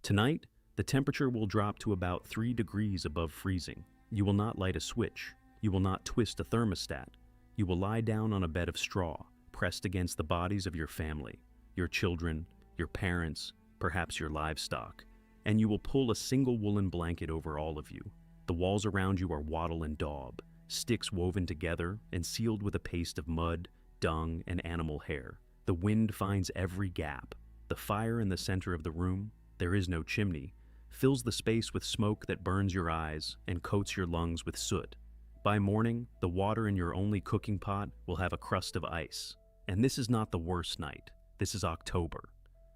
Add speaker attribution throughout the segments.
Speaker 1: Tonight, the temperature will drop to about 3 degrees above freezing. You will not light a switch. You will not twist a thermostat. You will lie down on a bed of straw, pressed against the bodies of your family, your children, your parents, perhaps your livestock, and you will pull a single woolen blanket over all of you. The walls around you are wattle and daub, sticks woven together and sealed with a paste of mud, dung, and animal hair. The wind finds every gap. The fire in the center of the room, there is no chimney, fills the space with smoke that burns your eyes and coats your lungs with soot. By morning, the water in your only cooking pot will have a crust of ice. And this is not the worst night. This is October.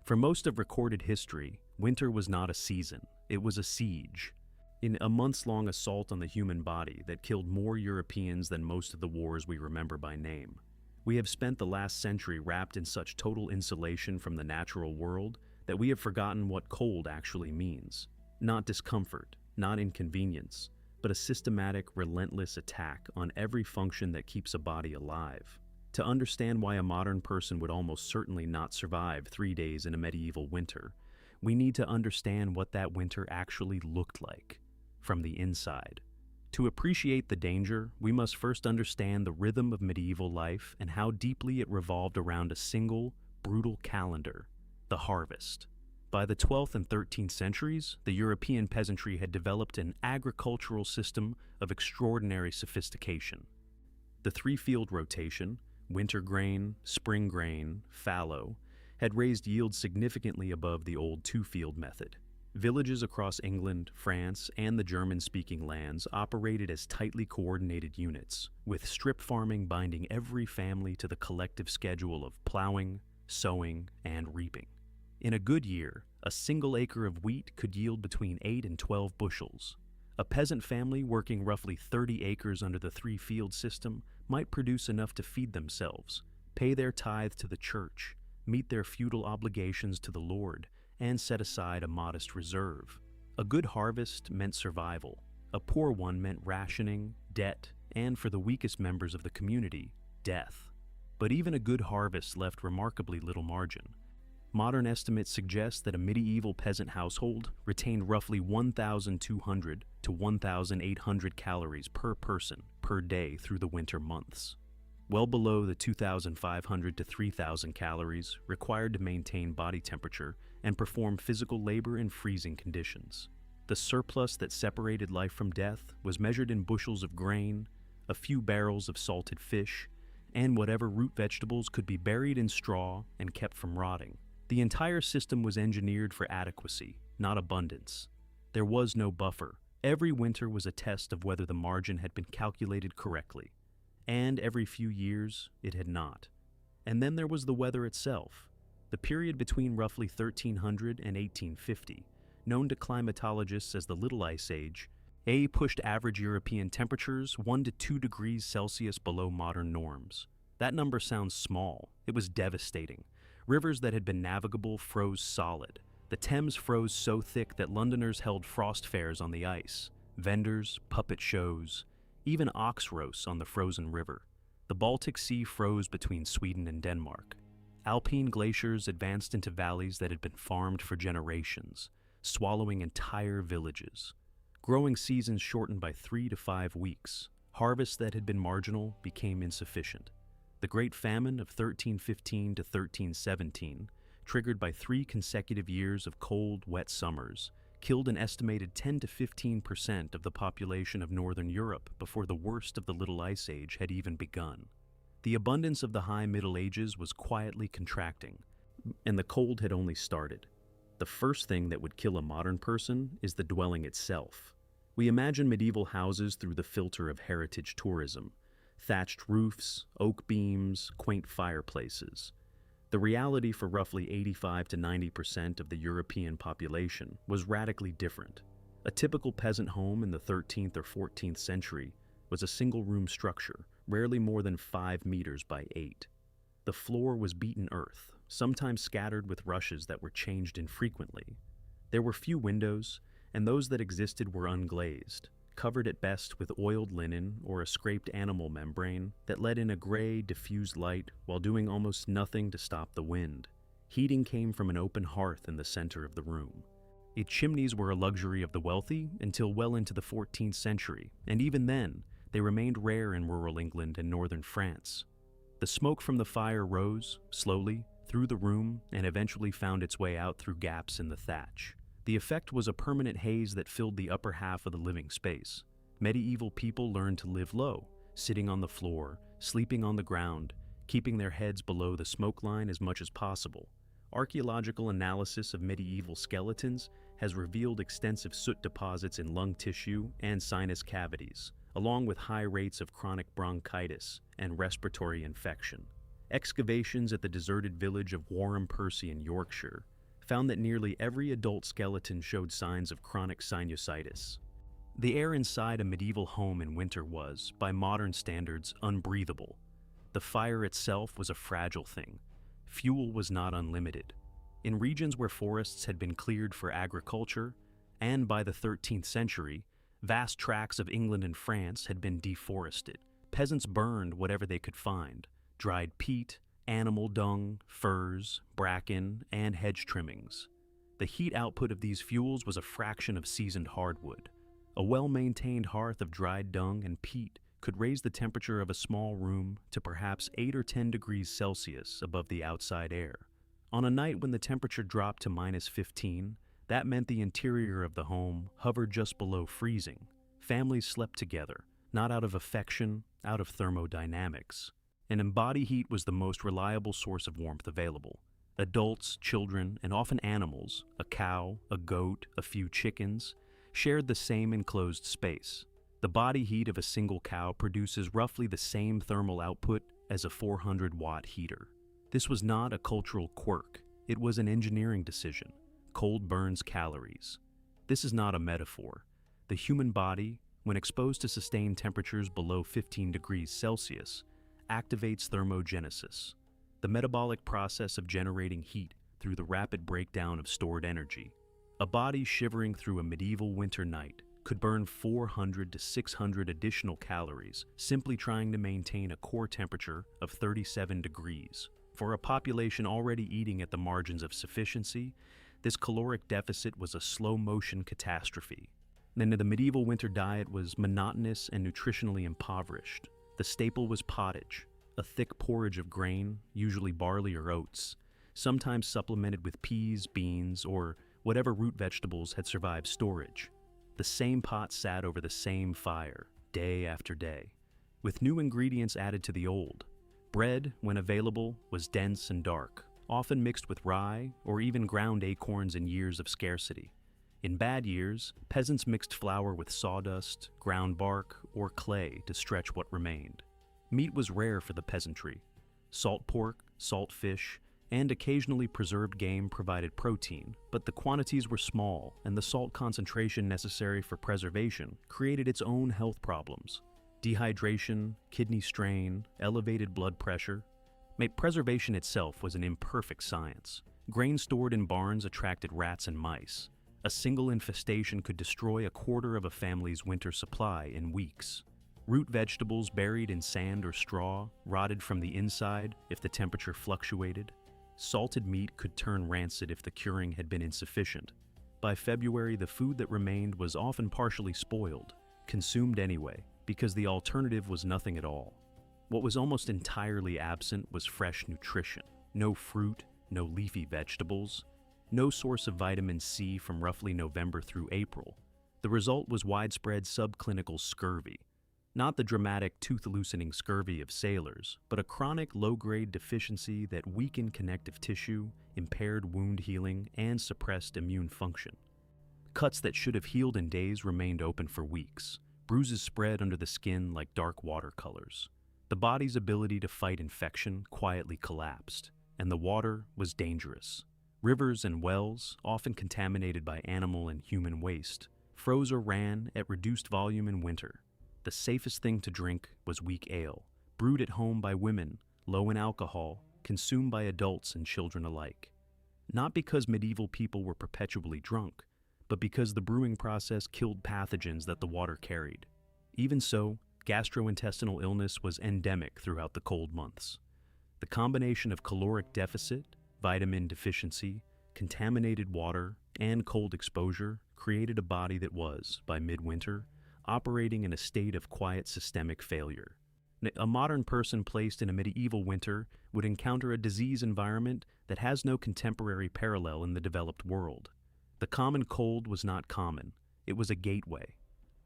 Speaker 1: For most of recorded history, winter was not a season, it was a siege. In a months-long assault on the human body that killed more Europeans than most of the wars we remember by name. We have spent the last century wrapped in such total insulation from the natural world that we have forgotten what cold actually means. Not discomfort, not inconvenience, but a systematic, relentless attack on every function that keeps a body alive. To understand why a modern person would almost certainly not survive 3 days in a medieval winter, we need to understand what that winter actually looked like, from the inside. To appreciate the danger, we must first understand the rhythm of medieval life and how deeply it revolved around a single, brutal calendar, the harvest. By the 12th and 13th centuries, the European peasantry had developed an agricultural system of extraordinary sophistication. The three-field rotation, winter grain, spring grain, fallow, had raised yields significantly above the old two-field method. Villages across England, France, and the German-speaking lands operated as tightly coordinated units, with strip farming binding every family to the collective schedule of plowing, sowing, and reaping. In a good year, a single acre of wheat could yield between 8 and 12 bushels. A peasant family working roughly 30 acres under the three-field system might produce enough to feed themselves, pay their tithe to the church, meet their feudal obligations to the Lord, and set aside a modest reserve. A good harvest meant survival. A poor one meant rationing, debt, and for the weakest members of the community, death. But even a good harvest left remarkably little margin. Modern estimates suggest that a medieval peasant household retained roughly 1,200 to 1,800 calories per person per day through the winter months, well below the 2,500 to 3,000 calories required to maintain body temperature and perform physical labor in freezing conditions. The surplus that separated life from death was measured in bushels of grain, a few barrels of salted fish, and whatever root vegetables could be buried in straw and kept from rotting. The entire system was engineered for adequacy, not abundance. There was no buffer. Every winter was a test of whether the margin had been calculated correctly. And every few years, it had not. And then there was the weather itself. The period between roughly 1300 and 1850, known to climatologists as the Little Ice Age, pushed average European temperatures 1 to 2 degrees Celsius below modern norms. That number sounds small. It was devastating. Rivers that had been navigable froze solid. The Thames froze so thick that Londoners held frost fairs on the ice, vendors, puppet shows, even ox roasts on the frozen river. The Baltic Sea froze between Sweden and Denmark. Alpine glaciers advanced into valleys that had been farmed for generations, swallowing entire villages. Growing seasons shortened by 3 to 5 weeks. Harvests that had been marginal became insufficient. The Great Famine of 1315 to 1317, triggered by 3 consecutive years of cold, wet summers, killed an estimated 10 to 15% of the population of Northern Europe before the worst of the Little Ice Age had even begun. The abundance of the High Middle Ages was quietly contracting, and the cold had only started. The first thing that would kill a modern person is the dwelling itself. We imagine medieval houses through the filter of heritage tourism. Thatched roofs, oak beams, quaint fireplaces. The reality for roughly 85 to 90% of the European population was radically different. A typical peasant home in the 13th or 14th century was a single-room structure, rarely more than 5 meters by 8. The floor was beaten earth, sometimes scattered with rushes that were changed infrequently. There were few windows, and those that existed were unglazed, covered at best with oiled linen or a scraped animal membrane that let in a gray, diffused light while doing almost nothing to stop the wind. Heating came from an open hearth in the center of the room. Its chimneys were a luxury of the wealthy until well into the 14th century, and even then, they remained rare in rural England and northern France. The smoke from the fire rose, slowly, through the room and eventually found its way out through gaps in the thatch. The effect was a permanent haze that filled the upper half of the living space. Medieval people learned to live low, sitting on the floor, sleeping on the ground, keeping their heads below the smoke line as much as possible. Archaeological analysis of medieval skeletons has revealed extensive soot deposits in lung tissue and sinus cavities, along with high rates of chronic bronchitis and respiratory infection. Excavations at the deserted village of Warham Percy in Yorkshire found that nearly every adult skeleton showed signs of chronic sinusitis. The air inside a medieval home in winter was, by modern standards, unbreathable. The fire itself was a fragile thing. Fuel was not unlimited. In regions where forests had been cleared for agriculture, and by the 13th century, vast tracts of England and France had been deforested. Peasants burned whatever they could find: dried peat, animal dung, furze, bracken, and hedge trimmings. The heat output of these fuels was a fraction of seasoned hardwood. A well-maintained hearth of dried dung and peat could raise the temperature of a small room to perhaps 8 or 10 degrees Celsius above the outside air. On a night when the temperature dropped to -15, that meant the interior of the home hovered just below freezing. Families slept together, not out of affection, out of thermodynamics. And body heat was the most reliable source of warmth available. Adults, children, and often animals, a cow, a goat, a few chickens, shared the same enclosed space. The body heat of a single cow produces roughly the same thermal output as a 400-watt heater. This was not a cultural quirk. It was an engineering decision. Cold burns calories. This is not a metaphor. The human body, when exposed to sustained temperatures below 15 degrees Celsius, activates thermogenesis, the metabolic process of generating heat through the rapid breakdown of stored energy. A body shivering through a medieval winter night could burn 400 to 600 additional calories simply trying to maintain a core temperature of 37 degrees. For a population already eating at the margins of sufficiency, this caloric deficit was a slow-motion catastrophe. Then the medieval winter diet was monotonous and nutritionally impoverished. The staple was pottage, a thick porridge of grain, usually barley or oats, sometimes supplemented with peas, beans, or whatever root vegetables had survived storage. The same pot sat over the same fire, day after day, with new ingredients added to the old. Bread, when available, was dense and dark, often mixed with rye or even ground acorns in years of scarcity. In bad years, peasants mixed flour with sawdust, ground bark, or clay to stretch what remained. Meat was rare for the peasantry. Salt pork, salt fish, and occasionally preserved game provided protein, but the quantities were small, and the salt concentration necessary for preservation created its own health problems. Dehydration, kidney strain, elevated blood pressure. Preservation itself was an imperfect science. Grain stored in barns attracted rats and mice. A single infestation could destroy a quarter of a family's winter supply in weeks. Root vegetables buried in sand or straw rotted from the inside if the temperature fluctuated. Salted meat could turn rancid if the curing had been insufficient. By February, the food that remained was often partially spoiled, consumed anyway, because the alternative was nothing at all. What was almost entirely absent was fresh nutrition. No fruit, no leafy vegetables, no source of vitamin C from roughly November through April. The result was widespread subclinical scurvy. Not the dramatic tooth-loosening scurvy of sailors, but a chronic low-grade deficiency that weakened connective tissue, impaired wound healing, and suppressed immune function. Cuts that should have healed in days remained open for weeks. Bruises spread under the skin like dark watercolors. The body's ability to fight infection quietly collapsed, and the water was dangerous. Rivers and wells, often contaminated by animal and human waste, froze or ran at reduced volume in winter. The safest thing to drink was weak ale, brewed at home by women, low in alcohol, consumed by adults and children alike. Not because medieval people were perpetually drunk, but because the brewing process killed pathogens that the water carried. Even so, gastrointestinal illness was endemic throughout the cold months. The combination of caloric deficit, vitamin deficiency, contaminated water, and cold exposure created a body that was, by midwinter, operating in a state of quiet systemic failure. A modern person placed in a medieval winter would encounter a disease environment that has no contemporary parallel in the developed world. The common cold was not common, it was a gateway.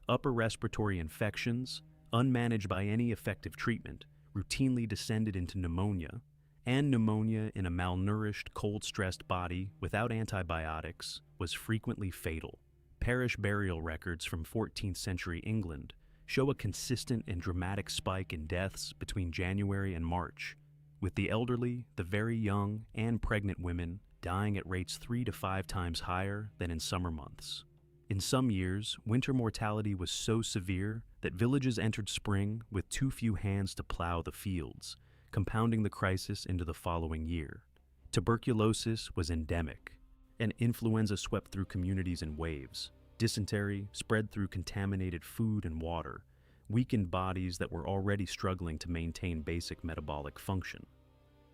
Speaker 1: Upper respiratory infections, unmanaged by any effective treatment, routinely descended into pneumonia, and pneumonia in a malnourished, cold-stressed body without antibiotics was frequently fatal. Parish burial records from 14th century England show a consistent and dramatic spike in deaths between January and March, with the elderly, the very young, and pregnant women dying at rates 3 to 5 times higher than in summer months. In some years, winter mortality was so severe that villages entered spring with too few hands to plow the fields, compounding the crisis into the following year. Tuberculosis was endemic, and influenza swept through communities in waves. Dysentery spread through contaminated food and water, weakened bodies that were already struggling to maintain basic metabolic function.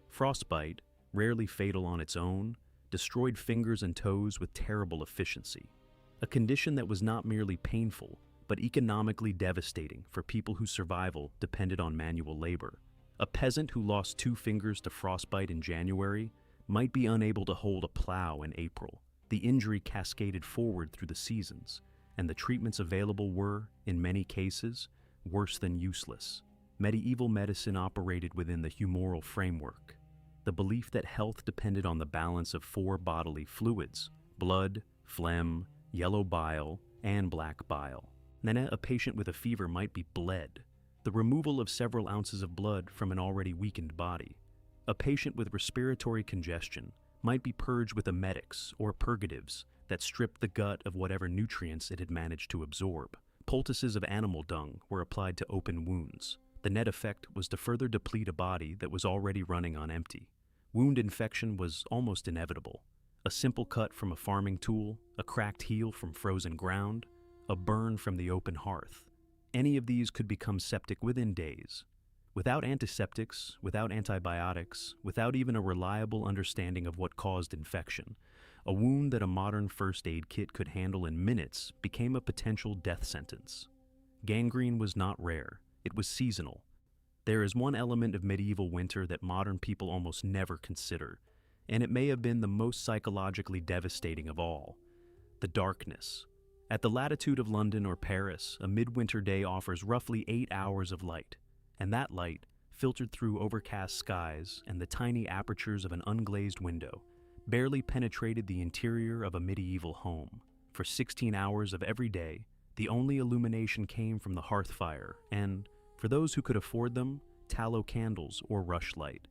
Speaker 1: Frostbite, rarely fatal on its own, destroyed fingers and toes with terrible efficiency, a condition that was not merely painful, but economically devastating for people whose survival depended on manual labor. A peasant who lost 2 fingers to frostbite in January might be unable to hold a plow in April. The injury cascaded forward through the seasons, and the treatments available were, in many cases, worse than useless. Medieval medicine operated within the humoral framework, the belief that health depended on the balance of 4 bodily fluids: blood, phlegm, yellow bile, and black bile. Then a patient with a fever might be bled, the removal of several ounces of blood from an already weakened body. A patient with respiratory congestion might be purged with emetics or purgatives that stripped the gut of whatever nutrients it had managed to absorb. Poultices of animal dung were applied to open wounds. The net effect was to further deplete a body that was already running on empty. Wound infection was almost inevitable. A simple cut from a farming tool, a cracked heel from frozen ground, a burn from the open hearth. Any of these could become septic within days. Without antiseptics, without antibiotics, without even a reliable understanding of what caused infection, a wound that a modern first aid kit could handle in minutes became a potential death sentence. Gangrene was not rare, it was seasonal. There is one element of medieval winter that modern people almost never consider, and it may have been the most psychologically devastating of all: the darkness. At the latitude of London or Paris, a midwinter day offers roughly 8 hours of light, and that light, filtered through overcast skies and the tiny apertures of an unglazed window, barely penetrated the interior of a medieval home. For 16 hours of every day, the only illumination came from the hearth fire and, for those who could afford them, tallow candles or rushlight.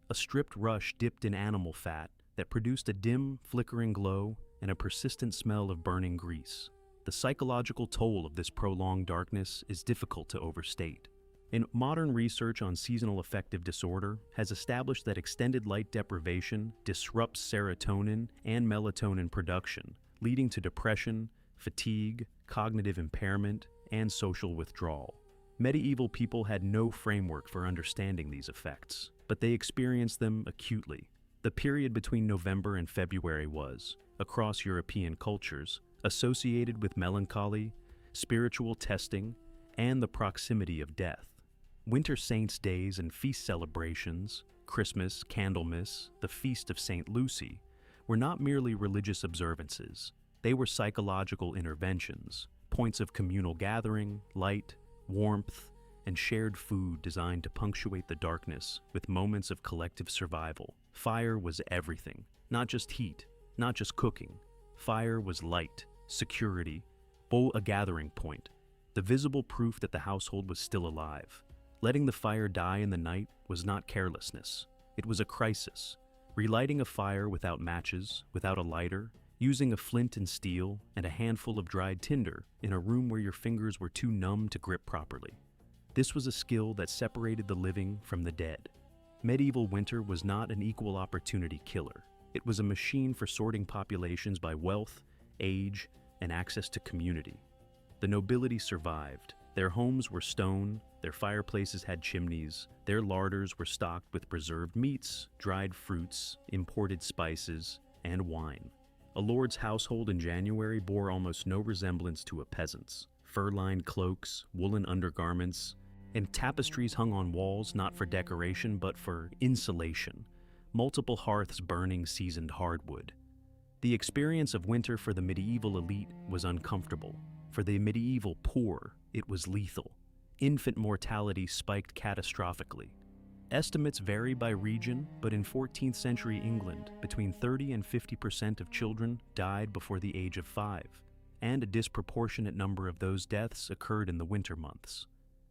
Speaker 1: A stripped rush dipped in animal fat that produced a dim, flickering glow and a persistent smell of burning grease. The psychological toll of this prolonged darkness is difficult to overstate. In modern research on seasonal affective disorder has established that extended light deprivation disrupts serotonin and melatonin production, leading to depression, fatigue, cognitive impairment, and social withdrawal. Medieval people had no framework for understanding these effects, but they experienced them acutely. The period between November and February was, across European cultures, associated with melancholy, spiritual testing, and the proximity of death. Winter saints' days and feast celebrations, Christmas, Candlemas, the Feast of St. Lucy, were not merely religious observances. They were psychological interventions, points of communal gathering, light, warmth, and shared food designed to punctuate the darkness with moments of collective survival. Fire was everything, not just heat, not just cooking. Fire was light, security, a gathering point, the visible proof that the household was still alive. Letting the fire die in the night was not carelessness. It was a crisis. Relighting a fire without matches, without a lighter, using a flint and steel and a handful of dried tinder in a room where your fingers were too numb to grip properly. This was a skill that separated the living from the dead. Medieval winter was not an equal opportunity killer. It was a machine for sorting populations by wealth, age, and access to community. The nobility survived. Their homes were stone, their fireplaces had chimneys, their larders were stocked with preserved meats, dried fruits, imported spices, and wine. A lord's household in January bore almost no resemblance to a peasant's. Fur-lined cloaks, woolen undergarments, and tapestries hung on walls not for decoration but for insulation. Multiple hearths burning seasoned hardwood. The experience of winter for the medieval elite was uncomfortable. For the medieval poor, it was lethal. Infant mortality spiked catastrophically. Estimates vary by region, but in 14th century England, between 30 and 50% of children died before the age of 5, and a disproportionate number of those deaths occurred in the winter months.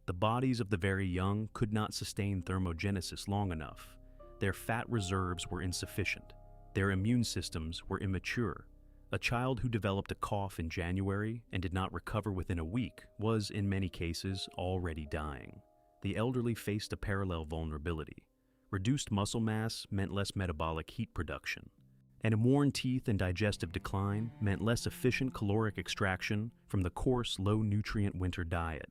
Speaker 1: The bodies of the very young could not sustain thermogenesis long enough. Their fat reserves were insufficient. Their immune systems were immature. A child who developed a cough in January and did not recover within a week was, in many cases, already dying. The elderly faced a parallel vulnerability. Reduced muscle mass meant less metabolic heat production, and worn teeth and digestive decline meant less efficient caloric extraction from the coarse, low-nutrient winter diet.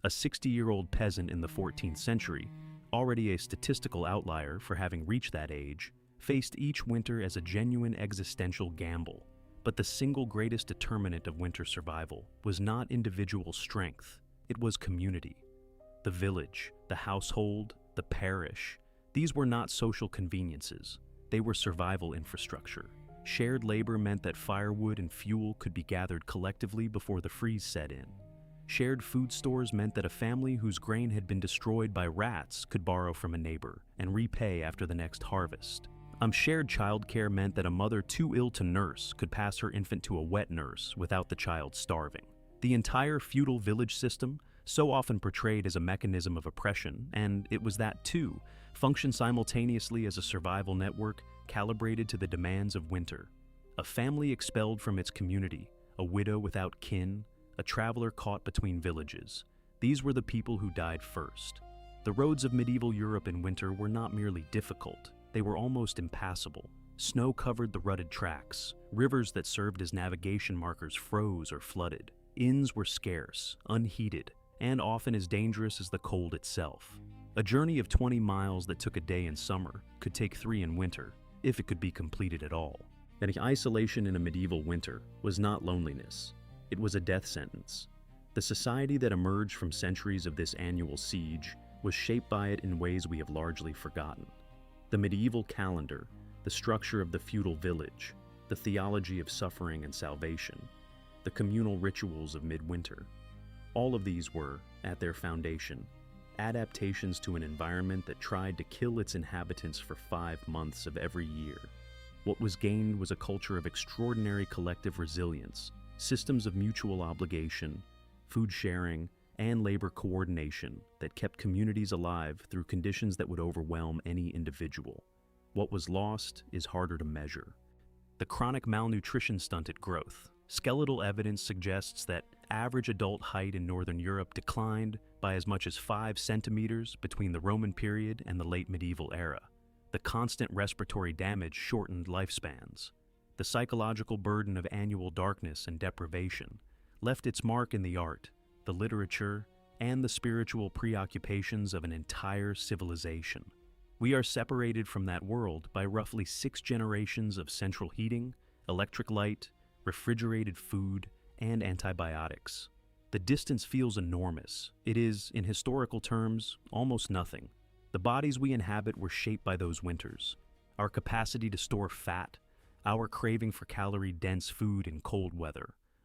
Speaker 1: A 60-year-old peasant in the 14th century, already a statistical outlier for having reached that age, faced each winter as a genuine existential gamble. But the single greatest determinant of winter survival was not individual strength, it was community. The village, the household, the parish, these were not social conveniences. They were survival infrastructure. Shared labor meant that firewood and fuel could be gathered collectively before the freeze set in. Shared food stores meant that a family whose grain had been destroyed by rats could borrow from a neighbor and repay after the next harvest. Shared childcare meant that a mother too ill to nurse could pass her infant to a wet nurse without the child starving. The entire feudal village system, so often portrayed as a mechanism of oppression, and it was that too, functioned simultaneously as a survival network calibrated to the demands of winter. A family expelled from its community, a widow without kin, a traveler caught between villages. These were the people who died first. The roads of medieval Europe in winter were not merely difficult, they were almost impassable. Snow covered the rutted tracks. Rivers that served as navigation markers froze or flooded. Inns were scarce, unheated, and often as dangerous as the cold itself. A journey of 20 miles that took a day in summer could take 3 in winter, if it could be completed at all. And isolation in a medieval winter was not loneliness. It was a death sentence. The society that emerged from centuries of this annual siege was shaped by it in ways we have largely forgotten. The medieval calendar, the structure of the feudal village, the theology of suffering and salvation, the communal rituals of midwinter. All of these were, at their foundation, adaptations to an environment that tried to kill its inhabitants for 5 months of every year. What was gained was a culture of extraordinary collective resilience, systems of mutual obligation, food sharing, and labor coordination that kept communities alive through conditions that would overwhelm any individual. What was lost is harder to measure. The chronic malnutrition stunted growth. Skeletal evidence suggests that average adult height in Northern Europe declined by as much as 5 centimeters between the Roman period and the late medieval era. The constant respiratory damage shortened lifespans. The psychological burden of annual darkness and deprivation left its mark in the art, the literature, and the spiritual preoccupations of an entire civilization. We are separated from that world by roughly 6 generations of central heating, electric light, refrigerated food, and antibiotics. The distance feels enormous. It is, in historical terms, almost nothing. The bodies we inhabit were shaped by those winters. Our capacity to store fat, our craving for calorie-dense food in cold weather,